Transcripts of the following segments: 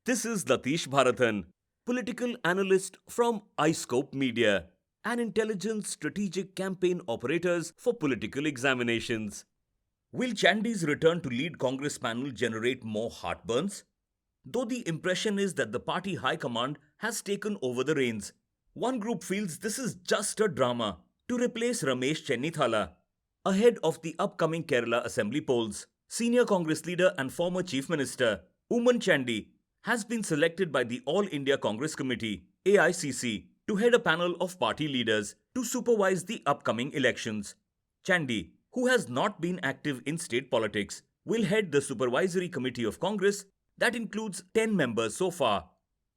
This is Latish Bharathan, political analyst from iScope Media, an intelligence strategic campaign operators for political examinations. Will Chandy's return to lead Congress panel generate more heartburns? Though the impression is that the party high command has taken over the reins, one group feels this is just a drama to replace Ramesh Chennithala. Ahead of the upcoming Kerala Assembly polls, senior Congress leader and former Chief Minister Oomen Chandy has been selected by the All India Congress Committee (AICC) to head a panel of party leaders to supervise the upcoming elections. Chandy, who has not been active in state politics, will head the Supervisory Committee of Congress that includes 10 members so far.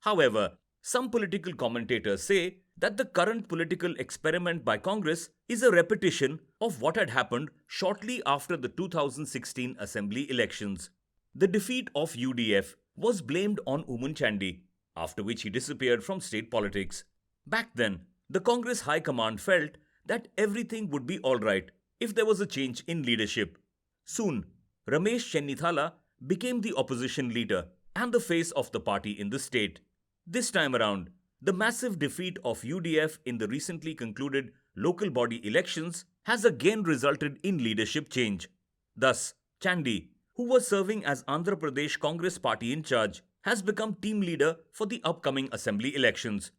However, some political commentators say that the current political experiment by Congress is a repetition of what had happened shortly after the 2016 Assembly elections. The defeat of UDF was blamed on Oomen Chandy, after which he disappeared from state politics. Back then, the Congress High Command felt that everything would be alright if there was a change in leadership. Soon, Ramesh Chennithala became the opposition leader and the face of the party in the state. This time around, the massive defeat of UDF in the recently concluded local body elections has again resulted in leadership change. Thus, Chandy, who was serving as Andhra Pradesh Congress party in charge, has become team leader for the upcoming assembly elections.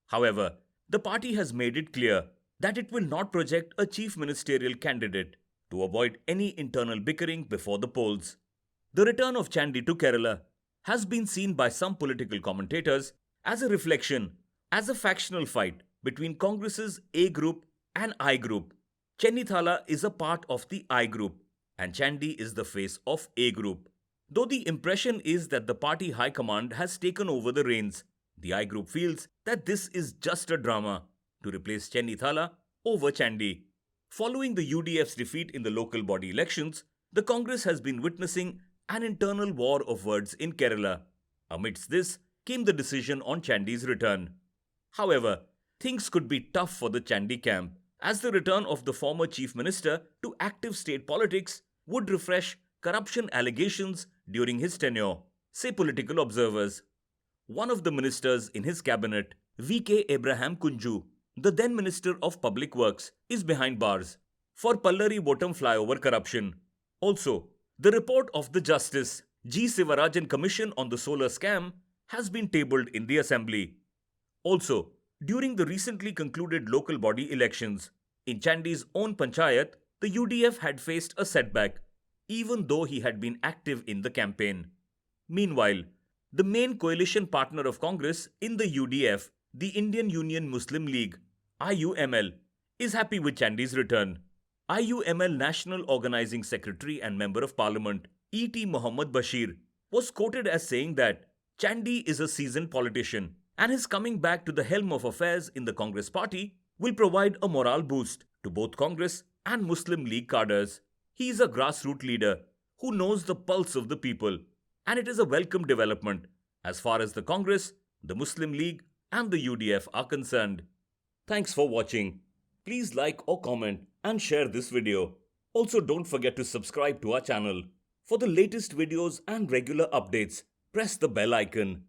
However, the party has made it clear that it will not project a chief ministerial candidate to avoid any internal bickering before the polls. The return of Chandy to Kerala has been seen by some political commentators as a reflection, as a factional fight between Congress's A group and I group. Chennithala is a part of the I group and Chandy is the face of A group. Though the impression is that the party high command has taken over the reins, the I group feels that this is just a drama to replace Chennithala over Chandy. Following the UDF's defeat in the local body elections, the Congress has been witnessing an internal war of words in Kerala. Amidst this came the decision on Chandy's return. However, things could be tough for the Chandy camp, as the return of the former chief minister to active state politics would refresh corruption allegations during his tenure, say political observers. One of the ministers in his cabinet, V.K. Abraham Kunju, the then Minister of Public Works, is behind bars for Pallari Votam flyover corruption. Also, the report of the Justice G. Sivarajan Commission on the solar scam has been tabled in the Assembly. Also, during the recently concluded local body elections, in Chandy's own panchayat, the UDF had faced a setback, even though he had been active in the campaign. Meanwhile, the main coalition partner of Congress in the UDF, the Indian Union Muslim League, IUML, is happy with Chandy's return. IUML National Organizing Secretary and Member of Parliament, E.T. Mohammad Bashir, was quoted as saying that Chandy is a seasoned politician and his coming back to the helm of affairs in the Congress party will provide a morale boost to both Congress and Muslim League cadres. He is a grassroots leader who knows the pulse of the people, and it is a welcome development as far as the Congress, the Muslim League, and the UDF are concerned. Thanks for watching. Please like or comment and share this video. Also, don't forget to subscribe to our channel. For the latest videos and regular updates, press the bell icon.